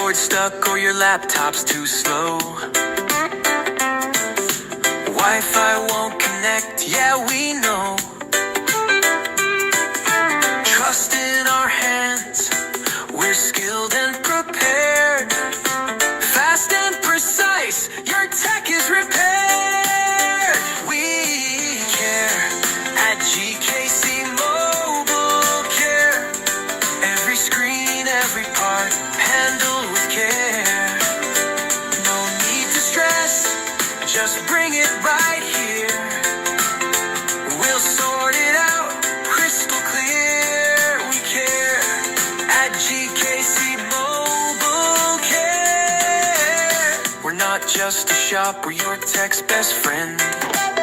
cord's stuck or your laptop's too slow. Wi-Fi won't connect, yeah, we know. Trust in our hands, we're skilled and prepared. Fast and precise, your tech is repaired. We care at GKC Mobile Care. Every screen, every part, handled with care. No need to stress, just bring it right here. We'll sort it out, crystal clear. We care at GKC Mobile Care. We're not just a shop, we're your tech's best friend.